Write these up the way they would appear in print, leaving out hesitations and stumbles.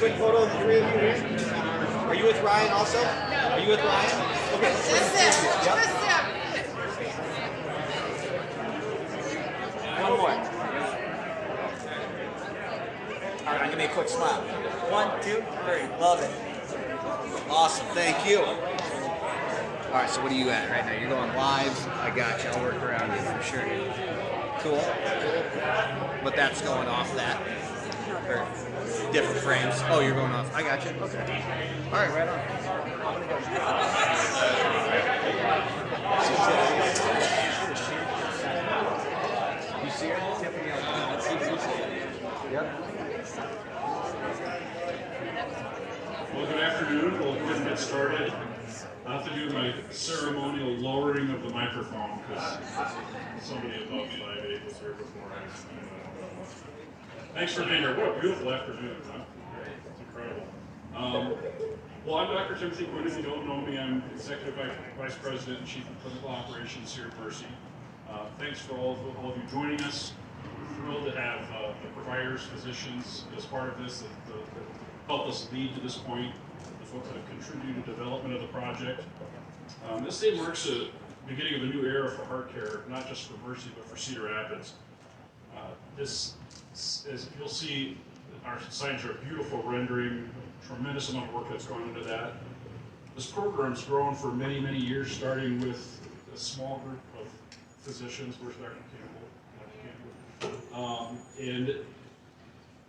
quick photo of the three of you here. Are you with Ryan also? Are you with Ryan? Okay. Yep. One more. All right, I'm gonna make a quick smile. 1, 2, 3. Love it. Awesome. Thank you. All right. So what are you at right now? You're going live. I got you. I'll work around you for sure. Cool. But that's going off that. Or different frames. Oh, you're going off. I got you. Okay. All right. Right on. You see her? Tiffany. Yep. Well, good afternoon. We'll go ahead and get started. I have to do my ceremonial lowering of the microphone because somebody above 5'8" was here before I. Thanks for being here. What a beautiful afternoon, huh? It's incredible. Well, I'm Dr. Timothy Quinn. If you don't know me, I'm Executive Vice President and Chief of Clinical Operations here at Mercy. Thanks for all of you joining us. We're thrilled to have the providers, physicians as part of this that helped us lead to this point, the folks that have contributed to the development of the project. This day marks the beginning of a new era for heart care, not just for Mercy, but for Cedar Rapids. As you'll see, our signs are a beautiful rendering, a tremendous amount of work that's gone into that. This program's grown for many, many years, starting with a small group of physicians. Where's Dr. Campbell? And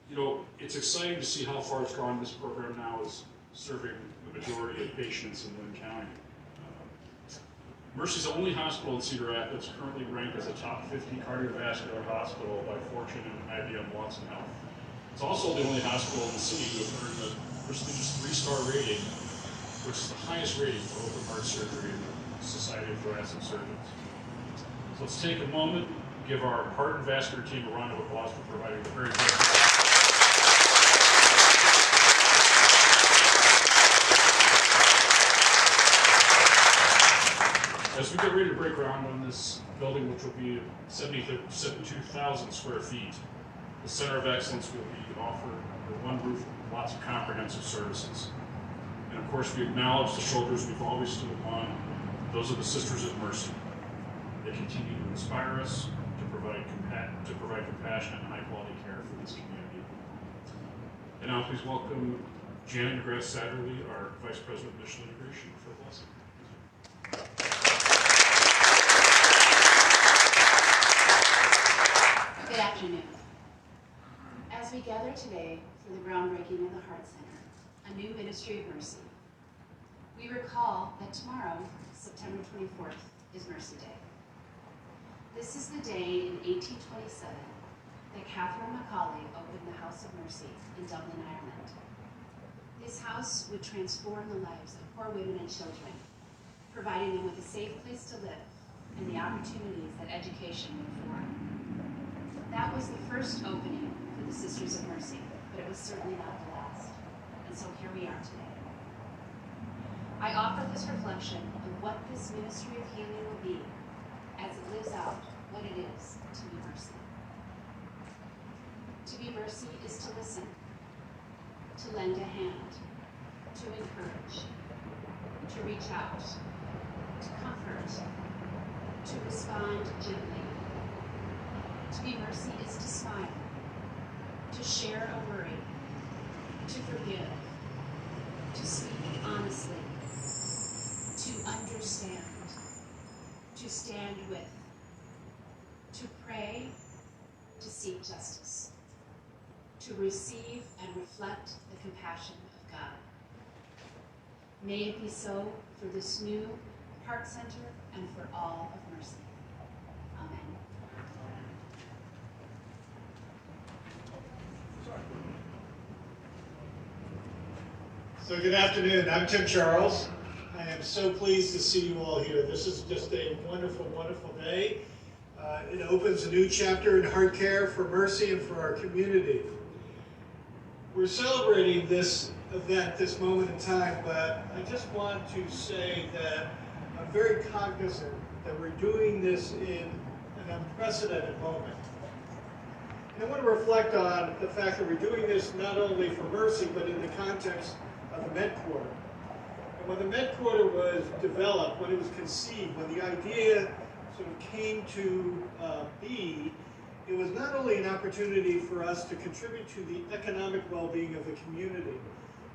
you know, it's exciting to see how far it's gone. This program now is serving the majority of patients in Lynn County. Mercy's the only hospital in Cedar Rapids currently ranked as a top 50 cardiovascular hospital by Fortune and IBM Watson Health. It's also the only hospital in the city to have earned the prestigious 3-star rating, which is the highest rating for open heart surgery in the Society of Thoracic Surgeons. So let's take a moment, give our heart and vascular team a round of applause for providing the very best. As we get ready to break ground on this building, which will be 72,000 square feet, the Center of Excellence will be offered under one roof with lots of comprehensive services. And of course, we acknowledge the shoulders we've always stood upon. Those are the Sisters of Mercy. They continue to inspire us to provide compassionate and high-quality care for this community. And now please welcome Janet McGrath-Satterley, our Vice President of Mission Integration, for the blessing. Good afternoon. As we gather today for the groundbreaking of the Heart Center, a new ministry of mercy, we recall that tomorrow, September 24th, is Mercy Day. This is the day in 1827 that Catherine Macaulay opened the House of Mercy in Dublin, Ireland. This house would transform the lives of poor women and children, providing them with a safe place to live and the opportunities that education would afford. That was the first opening for the Sisters of Mercy, but it was certainly not the last. And so here we are today. I offer this reflection of what this ministry of healing will be as it lives out what it is to be mercy. To be mercy is to listen, to lend a hand, to encourage, to reach out, to comfort, to respond gently. To be mercy is to smile, to share a worry, to forgive, to speak honestly, to understand, to stand with, to pray, to seek justice, to receive and reflect the compassion of God. May it be so for this new Heart Center and for all of Mercy. Amen. So good afternoon. I'm Tim Charles. I am so pleased to see you all here. This is just a wonderful, wonderful day. It opens a new chapter in heart care for Mercy and for our community. We're celebrating this event, this moment in time, but I just want to say that I'm very cognizant that we're doing this in an unprecedented moment. And I want to reflect on the fact that we're doing this not only for Mercy, but in the context of the Med Quarter. And when the Med Quarter was developed, when it was conceived, when the idea sort of came to be, it was not only an opportunity for us to contribute to the economic well-being of the community,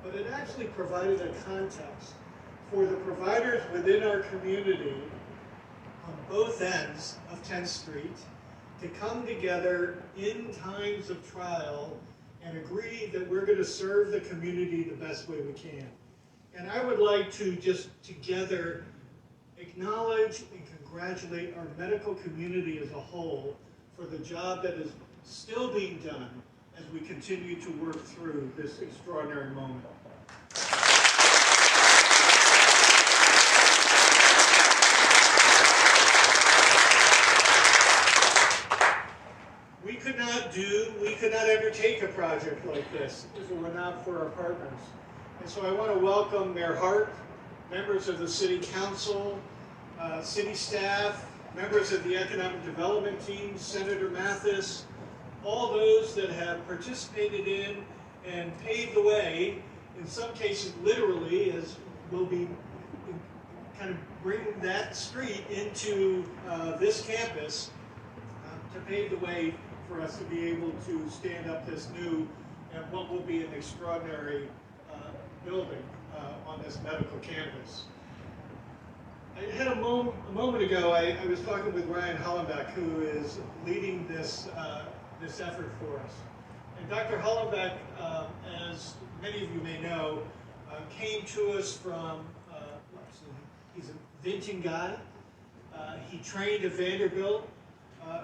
but it actually provided a context for the providers within our community on both ends of 10th Street to come together in times of trial and agree that we're going to serve the community the best way we can. And I would like to just together acknowledge and congratulate our medical community as a whole for the job that is still being done as we continue to work through this extraordinary moment. We could not undertake a project like this if it were not for our partners. And so I want to welcome Mayor Hart, members of the City Council, city staff, members of the Economic Development Team, Senator Mathis, all those that have participated in and paved the way, in some cases literally, as we'll be kind of bringing that street into this campus to pave the way for us to be able to stand up this new and what will be an extraordinary building on this medical campus. I had a moment ago, I was talking with Ryan Hollenbeck, who is leading this effort for us. And Dr. Hollenbeck, as many of you may know, came to us from, he's a Vinton guy. He trained at Vanderbilt.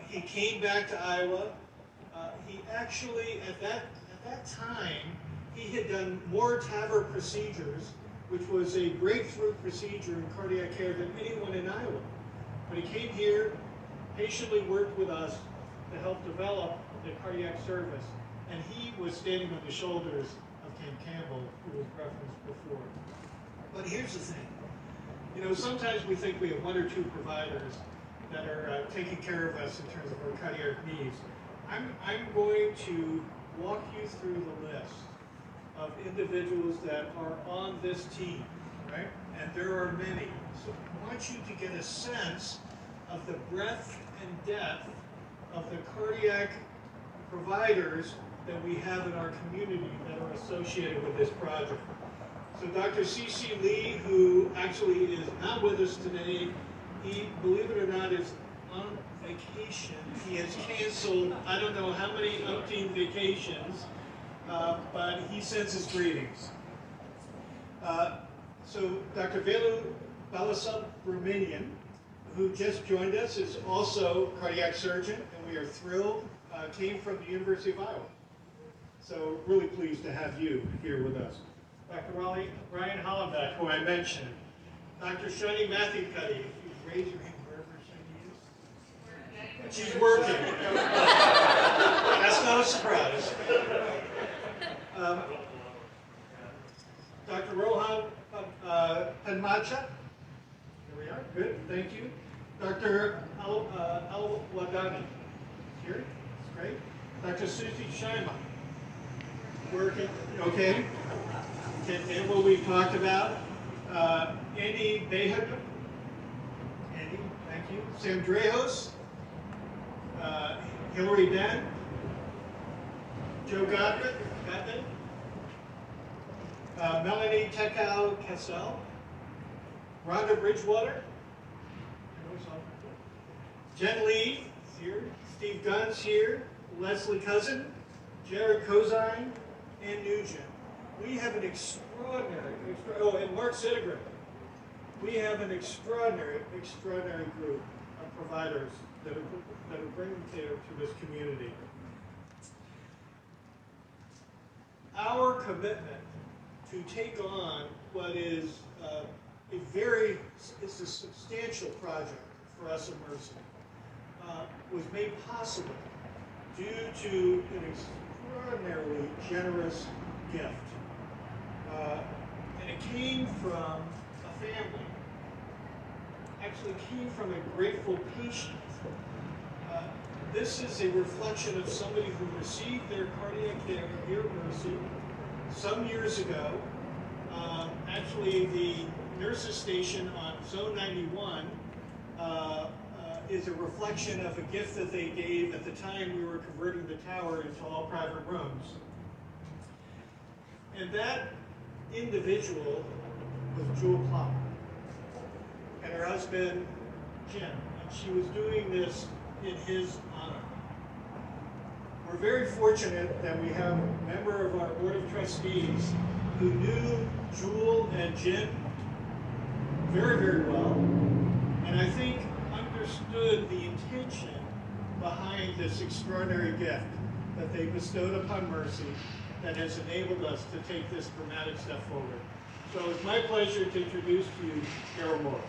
He came back to Iowa. He actually, at that time, he had done more TAVR procedures, which was a breakthrough procedure in cardiac care than anyone in Iowa. But he came here, patiently worked with us to help develop the cardiac service. And he was standing on the shoulders of Ken Campbell, who was referenced before. But here's the thing. You know, sometimes we think we have one or two providers that are taking care of us in terms of our cardiac needs. I'm going to walk you through the list of individuals that are on this team, right? And there are many. So I want you to get a sense of the breadth and depth of the cardiac providers that we have in our community that are associated with this project. So Dr. C.C. Lee, who actually is not with us today, he, believe it or not, is on vacation. He has canceled, I don't know how many umpteen vacations, but he sends his greetings. So Dr. Velu Balasubramanian, who just joined us, is also a cardiac surgeon, and we are thrilled, came from the University of Iowa. So really pleased to have you here with us. Dr. Ryan Hollenbeck, who I mentioned. Dr. Shani Matthew-Cuddy, if you raise your hand wherever Shani is. She's working. That's not a surprise. Dr. Rohan Panmacha. Here we are. Good. Thank you. Dr. Al-Wadani. Here. That's great. Dr. Susie Shaima. Working. Okay. And what we talked about. Andy Behad. Andy, thank you. Sam Drejos. Hillary Ben. Joe Godwin. Melanie Tekau-Cassell. Rhonda Bridgewater. Jen Lee here. Steve Gunn's here. Leslie Cousin. Jared Kozine. And Nugent. We have an extraordinary, and Mark Cedar. We have an extraordinary group of providers that are bringing care to this community. Our commitment to take on what is it's a substantial project for us at Mercy was made possible due to an extraordinarily generous gift. And it came from a family, actually came from a grateful patient. this is a reflection of somebody who received their cardiac care here at Mercy some years ago. Actually, the nurses station on Zone 91 is a reflection of a gift that they gave at the time we were converting the tower into all private rooms. And that individual was Jewel Plumb and her husband, Jim. And she was doing this in his honor. We're very fortunate that we have a member of our Board of Trustees who knew Jewel and Jim very, very well, and I think understood the intention behind this extraordinary gift that they bestowed upon Mercy that has enabled us to take this dramatic step forward. So it's my pleasure to introduce to you Carol Moore.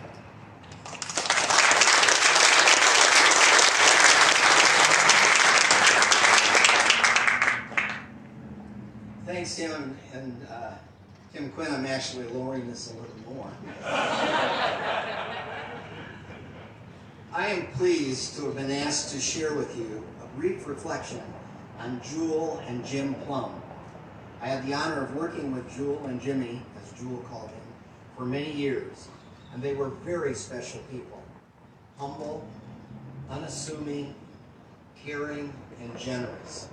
Thanks, Tim, and Tim Quinn. I'm actually lowering this a little more. I am pleased to have been asked to share with you a brief reflection on Jewel and Jim Plumb. I had the honor of working with Jewel and Jimmy, as Jewel called him, for many years, and they were very special people. Humble, unassuming, caring, and generous.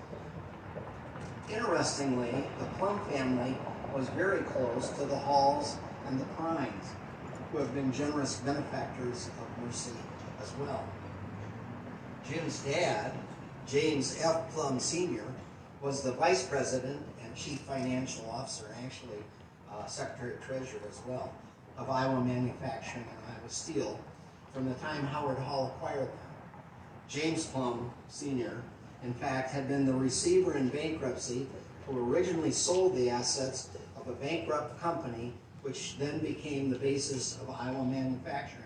Interestingly, the Plumb family was very close to the Halls and the Prines, who have been generous benefactors of Mercy as well. Jim's dad, James F. Plumb Sr., was the Vice President and Chief Financial Officer, actually Secretary of Treasurer as well, of Iowa Manufacturing and Iowa Steel from the time Howard Hall acquired them. James Plumb Sr., in fact, had been the receiver in bankruptcy who originally sold the assets of a bankrupt company, which then became the basis of Iowa Manufacturing,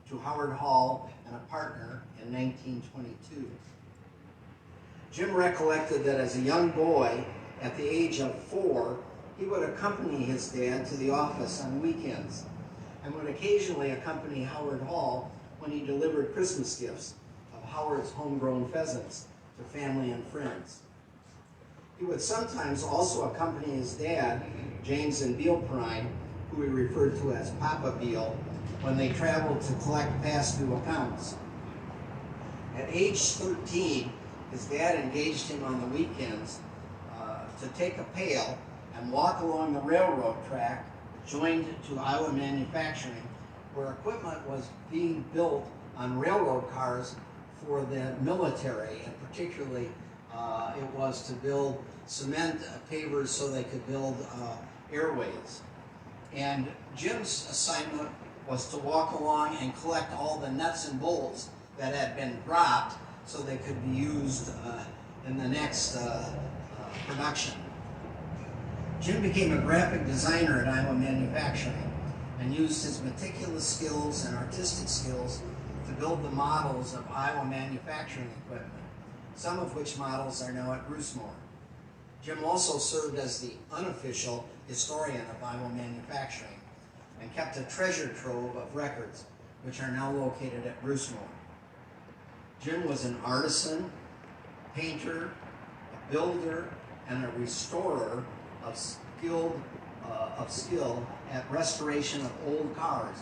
to Howard Hall and a partner in 1922. Jim recollected that as a young boy, at the age of 4, he would accompany his dad to the office on weekends and would occasionally accompany Howard Hall when he delivered Christmas gifts of Howard's homegrown pheasants to family and friends. He would sometimes also accompany his dad, James and Beale Prine, who we referred to as Papa Beale, when they traveled to collect past due accounts. At age 13, his dad engaged him on the weekends to take a pail and walk along the railroad track joined to Iowa Manufacturing, where equipment was being built on railroad cars for the military, and particularly it was to build cement pavers so they could build airways. And Jim's assignment was to walk along and collect all the nuts and bolts that had been dropped so they could be used in the next production. Jim became a graphic designer at Iowa Manufacturing and used his meticulous skills and artistic skills to build the models of Iowa manufacturing equipment, some of which models are now at Brucemore. Jim also served as the unofficial historian of Iowa Manufacturing and kept a treasure trove of records, which are now located at Brucemore. Jim was an artisan, painter, a builder, and a restorer of skill at restoration of old cars,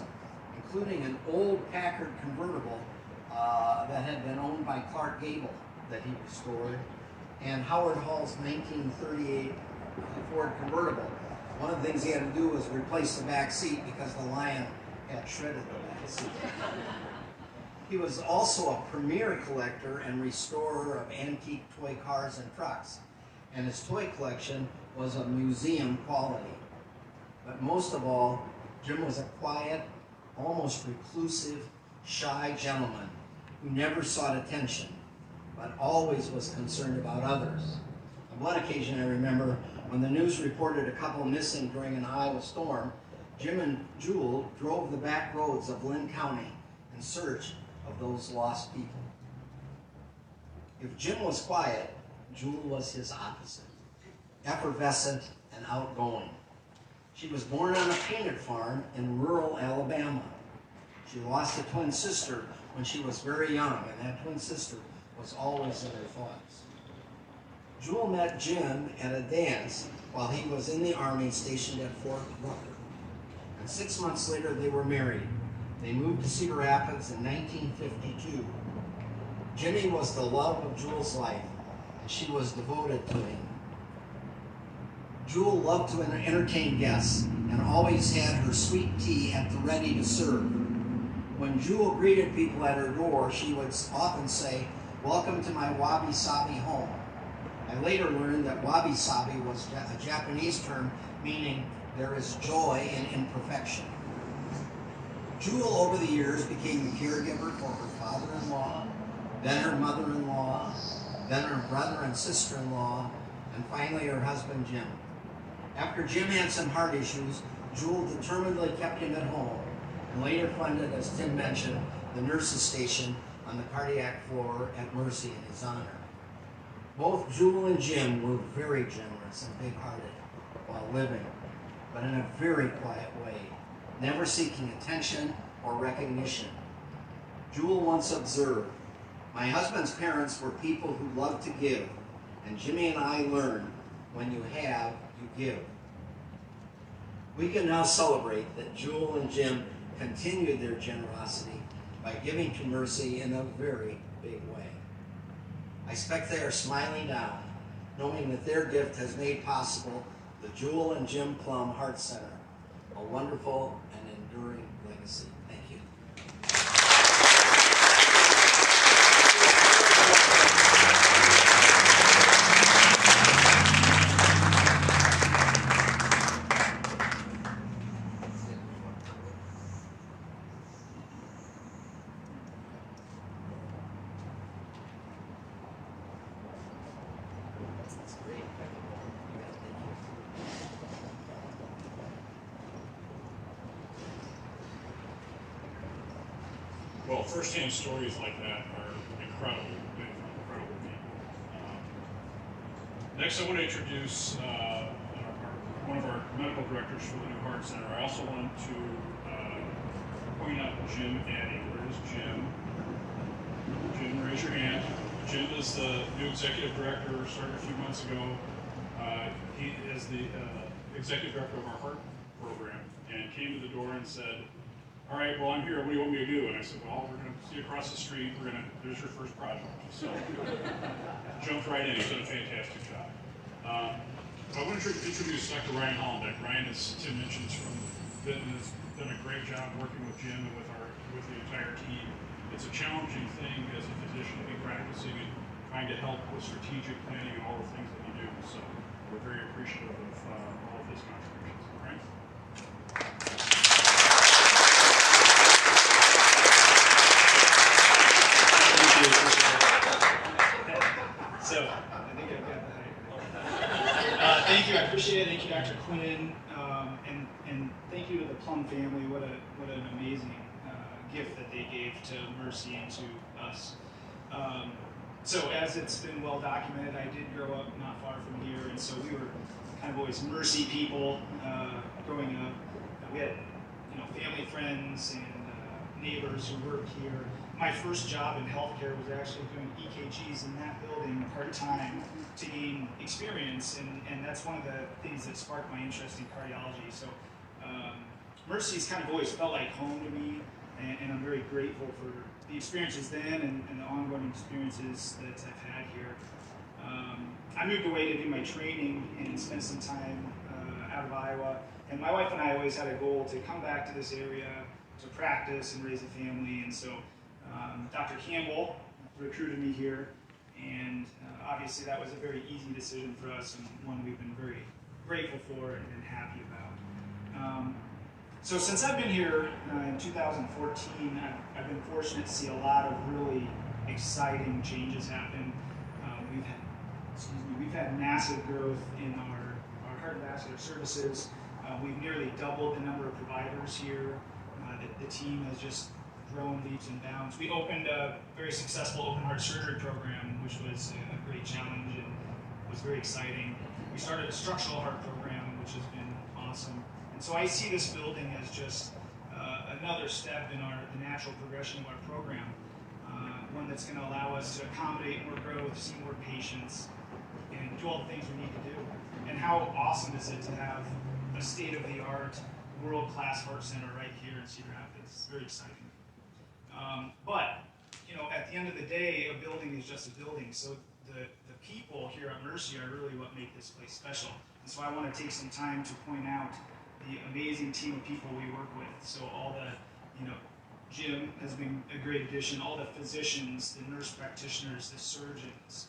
including an old Packard convertible that had been owned by Clark Gable that he restored, and Howard Hall's 1938 Ford convertible. One of the things he had to do was replace the back seat because the Lion had shredded the back seat. He was also a premier collector and restorer of antique toy cars and trucks, and his toy collection was of museum quality. But most of all, Jim was a quiet, almost reclusive, shy gentleman who never sought attention, but always was concerned about others. On one occasion, I remember, when the news reported a couple missing during an Iowa storm, Jim and Jewel drove the back roads of Lynn County in search of those lost people. If Jim was quiet, Jewel was his opposite, effervescent and outgoing. She was born on a peanut farm in rural Alabama. She lost a twin sister when she was very young, and that twin sister was always in her thoughts. Jewel met Jim at a dance while he was in the Army stationed at Fort Rucker. And 6 months later, they were married. They moved to Cedar Rapids in 1952. Jimmy was the love of Jewel's life, and she was devoted to him. Jewel loved to entertain guests and always had her sweet tea at the ready to serve. When Jewel greeted people at her door, she would often say, "Welcome to my wabi-sabi home." I later learned that wabi-sabi was a Japanese term meaning there is joy in imperfection. Jewel, over the years, became the caregiver for her father-in-law, then her mother-in-law, then her brother and sister-in-law, and finally her husband, Jim. After Jim had some heart issues, Jewel determinedly kept him at home and later funded, as Tim mentioned, the nurses' station on the cardiac floor at Mercy in his honor. Both Jewel and Jim were very generous and big-hearted while living, but in a very quiet way, never seeking attention or recognition. Jewel once observed, "My husband's parents were people who loved to give, and Jimmy and I learned, when you have, you give." We can now celebrate that Jewel and Jim continued their generosity by giving to Mercy in a very big way. I expect they are smiling down, knowing that their gift has made possible the Jewel and Jim Plumb Heart Center, a wonderful and enduring legacy. Thank you. Well, first-hand stories like that are incredible, incredible people. Next, I want to introduce one of our medical directors for the new Heart Center. I also want to point out Jim Addy. Where is Jim? Jim, raise your hand. Jim is the new executive director, started a few months ago. He is the executive director of our heart program, and came to the door and said, "All right, well, I'm here. What do you want me to do?" And I said, "Well, we're going to see across the street. There's your first project." So, jumped right in. He's done a fantastic job. I want to introduce Dr. Ryan Hollenbeck. Ryan, as Tim mentioned, has done a great job working with Jim and with the entire team. It's a challenging thing as a physician to be practicing and trying to help with strategic planning and all the things that you do. So, we're very appreciative of all of his contributions. Right? So, I think I've got that. Thank you, I appreciate it. Thank you, Dr. Quinn, and thank you to the Plumb family. What an amazing gift that they gave to Mercy and to us. So, as it's been well documented, I did grow up not far from here, and so we were kind of always Mercy people growing up. We had, family, friends, and neighbors who worked here. My first job in healthcare was actually doing EKGs in that building part-time to gain experience, and that's one of the things that sparked my interest in cardiology. So Mercy's kind of always felt like home to me, and I'm very grateful for the experiences then and the ongoing experiences that I've had here. I moved away to do my training and spent some time out of Iowa, and my wife and I always had a goal to come back to this area to practice and raise a family, and so Dr. Campbell recruited me here, and obviously that was a very easy decision for us and one we've been very grateful for and happy about. So since I've been here in 2014, I've been fortunate to see a lot of really exciting changes happen. We've had massive growth in our heart and vascular services. We've nearly doubled the number of providers here. The team has just grown leaps and bounds. We opened a very successful open heart surgery program, which was a great challenge and was very exciting. We started a structural heart program, which has been awesome. And so I see this building as just another step in the natural progression of our program. One one that's going to allow us to accommodate more growth, see more patients, and do all the things we need to do. And how awesome is it to have a state-of-the-art, world-class heart center right here in Cedar Rapids? It's very exciting. But, you know, at the end of the day, a building is just a building. So the people here at Mercy are really what make this place special. And so I want to take some time to point out the amazing team of people we work with. So all the, you know, Jim has been a great addition, all the physicians, the nurse practitioners, the surgeons,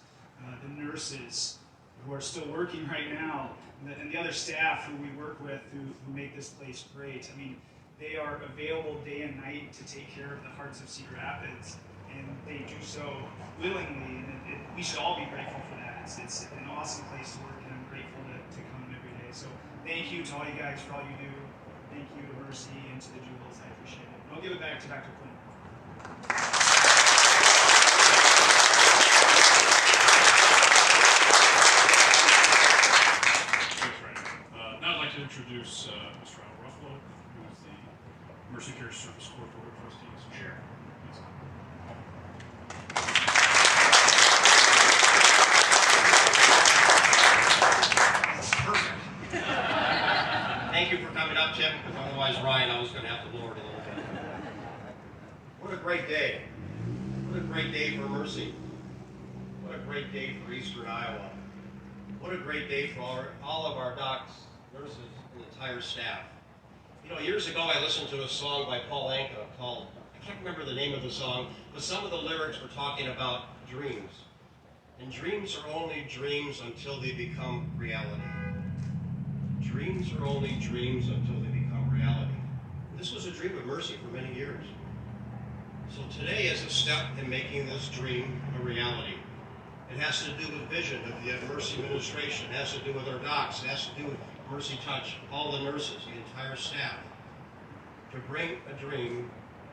the nurses who are still working right now, and the other staff who we work with who make this place great. I mean, they are available day and night to take care of the hearts of Cedar Rapids, and they do so willingly, and we should all be grateful for that. It's an awesome place to work, and I'm grateful to come every day. So thank you to all you guys for all you do. Thank you to Mercy and to the Jewels. I appreciate it. I'll give it back to Dr. Quinn. Thanks, Ryan. Now I'd like to introduce Mr. Al Ruffalo, who is the Mercy Care Service Corps Board of Trustees. Chair. Thank you for coming up, Tim, because otherwise, Ryan, I was going to have to lower it a little bit. What a great day. What a great day for Mercy. What a great day for Eastern Iowa. What a great day for all of our docs, nurses, and entire staff. You know, years ago, I listened to a song by Paul Anka called, I can't remember the name of the song, but some of the lyrics were talking about dreams. And dreams are only dreams until they become reality. Dreams are only dreams until they become reality. This was a dream of Mercy for many years. So today is a step in making this dream a reality. It has to do with vision of the Mercy administration. It has to do with our docs. It has to do with Mercy Touch, all the nurses, the entire staff, to bring a dream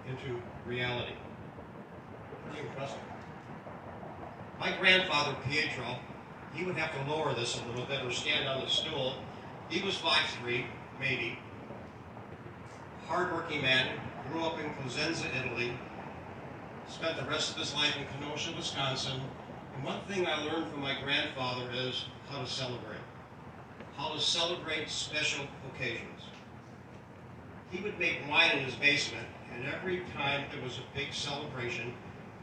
into reality. Pretty impressive. My grandfather, Pietro, he would have to lower this a little bit or stand on the stool. He was 5'3", maybe. Hardworking man, grew up in Cosenza, Italy, spent the rest of his life in Kenosha, Wisconsin. And one thing I learned from my grandfather is how to celebrate. How to celebrate special occasions. He would make wine in his basement, and every time there was a big celebration,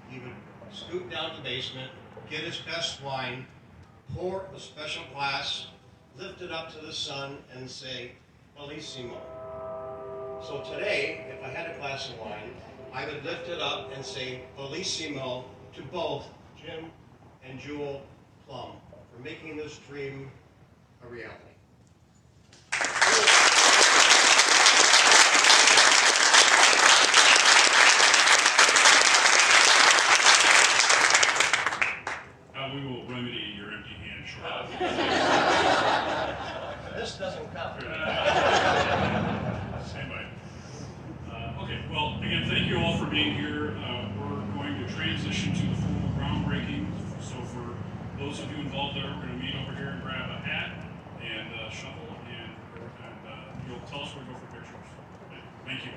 he would scoot down to the basement, get his best wine, pour a special glass, lift it up to the sun, and say, Bellissimo. So today, if I had a glass of wine, I would lift it up and say, Bellissimo, to both Jim and Jewel Plumb for making this dream a reality. We will remedy your empty hand shortly. This doesn't count. Stand by. Okay, well, again, thank you all for being here. We're going to transition to the formal groundbreaking. So for those of you involved there, we're going to meet over here and grab a hat and shovel, and you'll tell us where to go for pictures. Okay, thank you.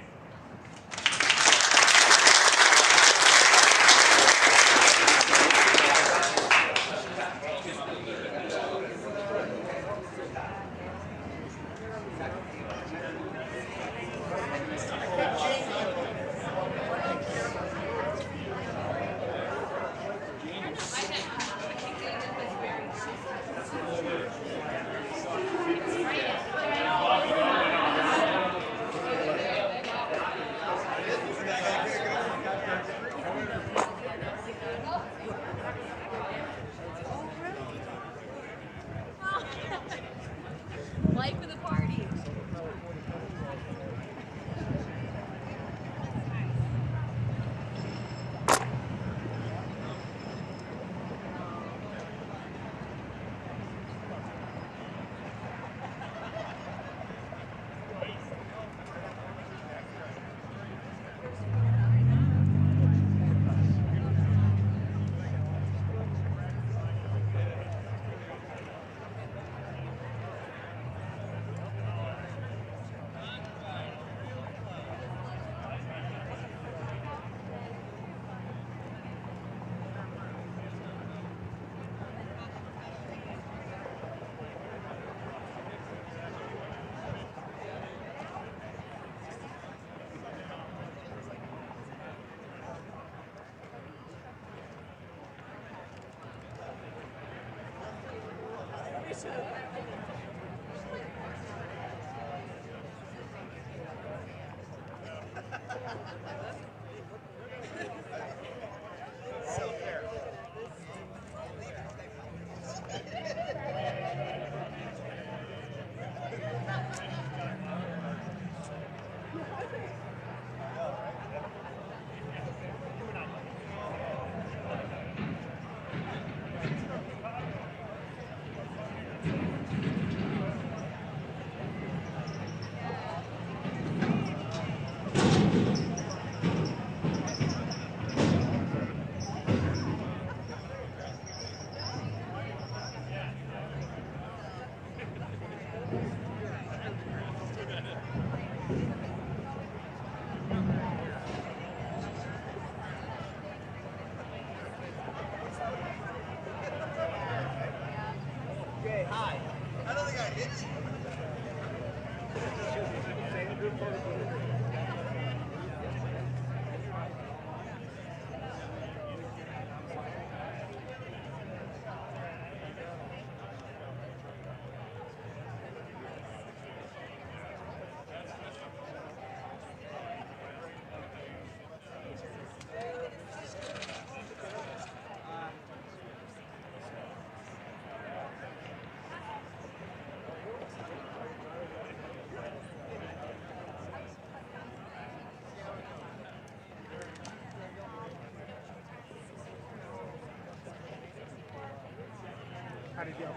How'd it go?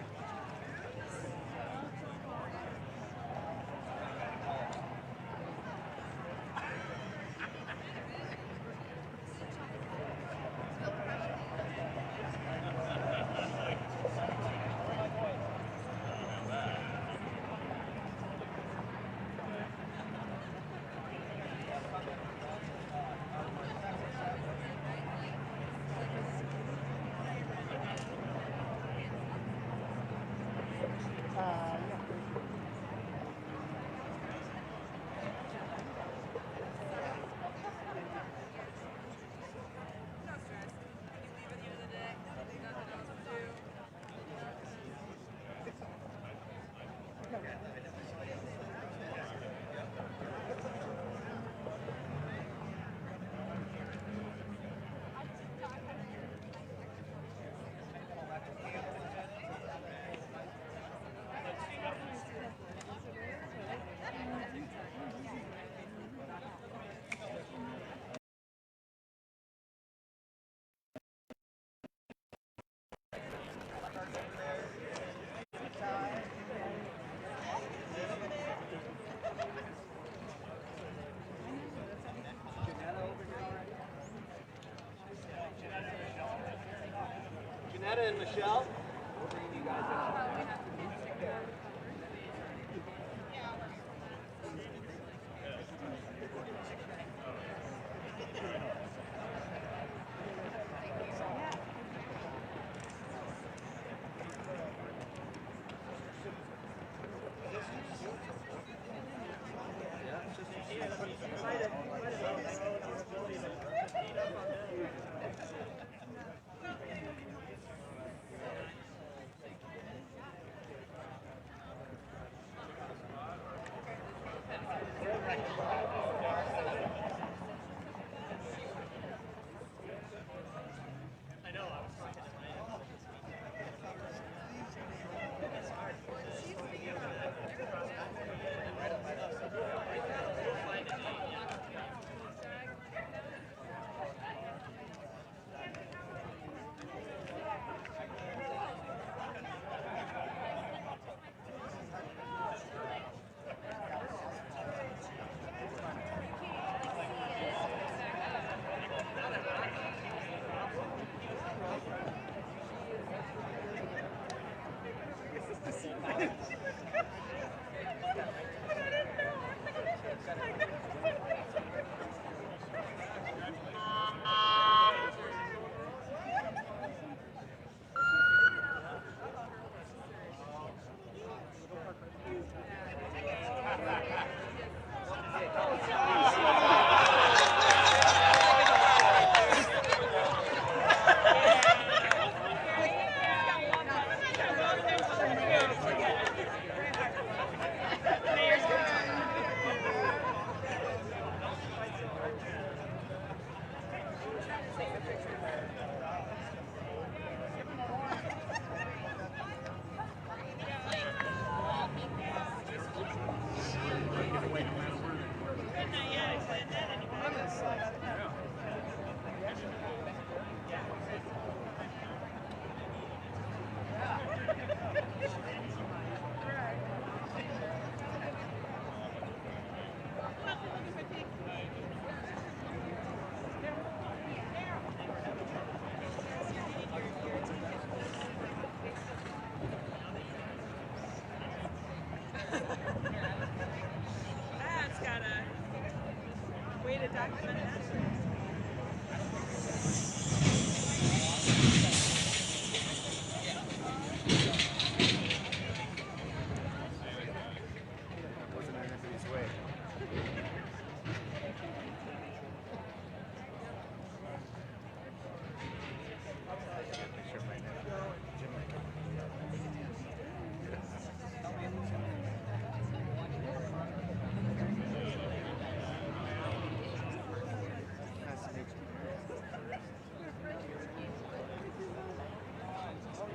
Janetta and Michelle. That's got a way to document that. Wasn't in anybody's way.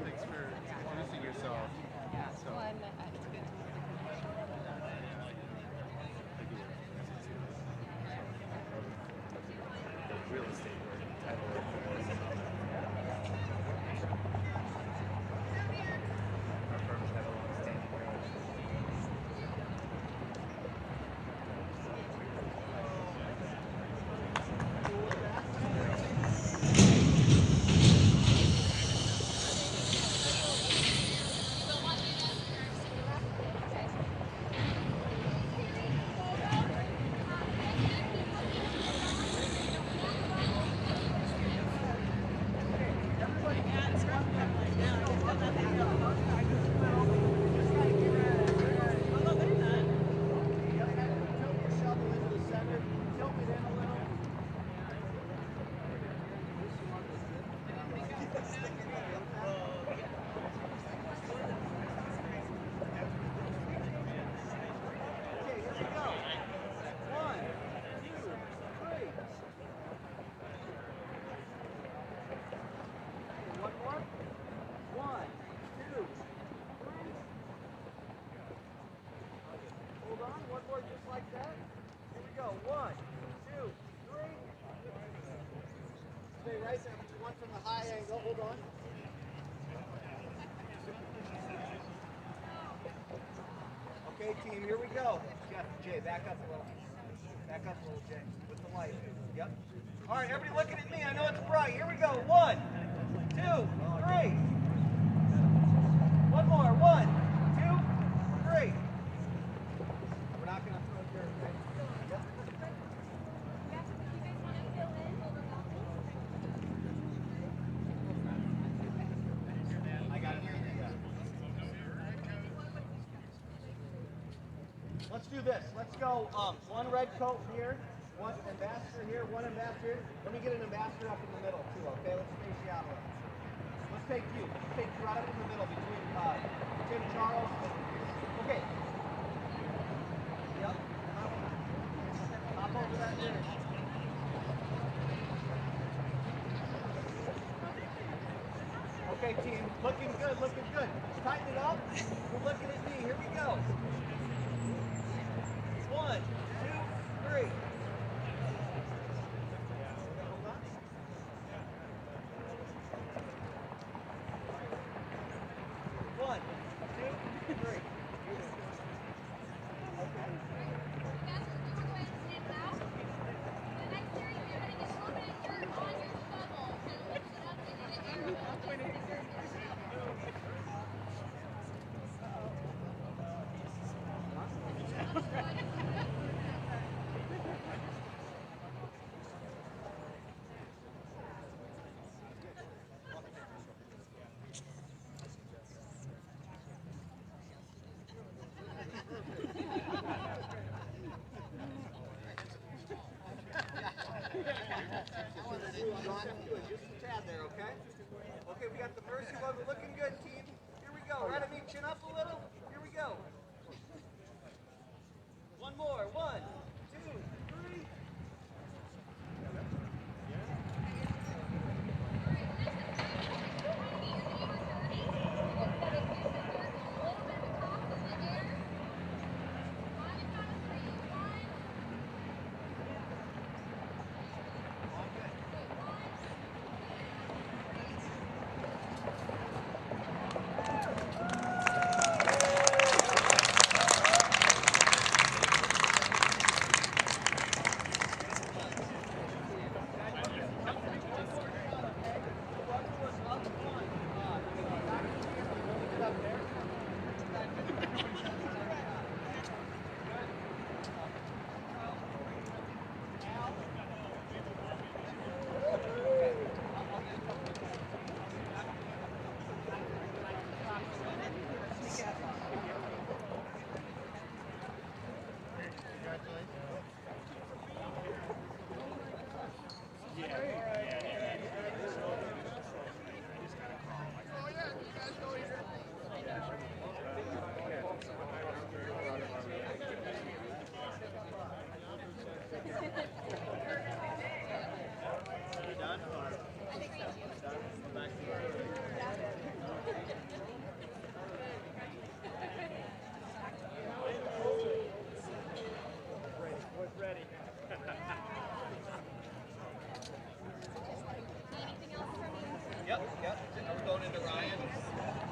Thanks for introducing yourself. So, real estate title of our firm's had a long-standing relationship. Okay, team, here we go. Jeff, Jay, back up a little. Back up a little, Jay, with the light. Yep. All right, everybody looking at me. I know it's bright. Here we go. 1, 2, 3. One more. 1, 2, 3. We're not going to throw dirt, right? Yep. I got it. Let's do this. Let's go one red coat here, one ambassador here, one ambassador. Let me get an ambassador up in the middle too, okay? Let's space you out a little. Let's take you. Let's take you right up in the middle between Tim, Charles, and... Okay. Yep. Hop over that there. Okay, team. Looking good, looking good. Tighten it up. You're looking at me. Here we go. 1, 2, 3. One, two, three. Just a tad there, okay? Okay, we got the mercy one. We're looking good, team. Here we go. Right at me, chin up a little. Here we go. One more. 1, 2, 3. Yep, yep. Are we going into Ryan?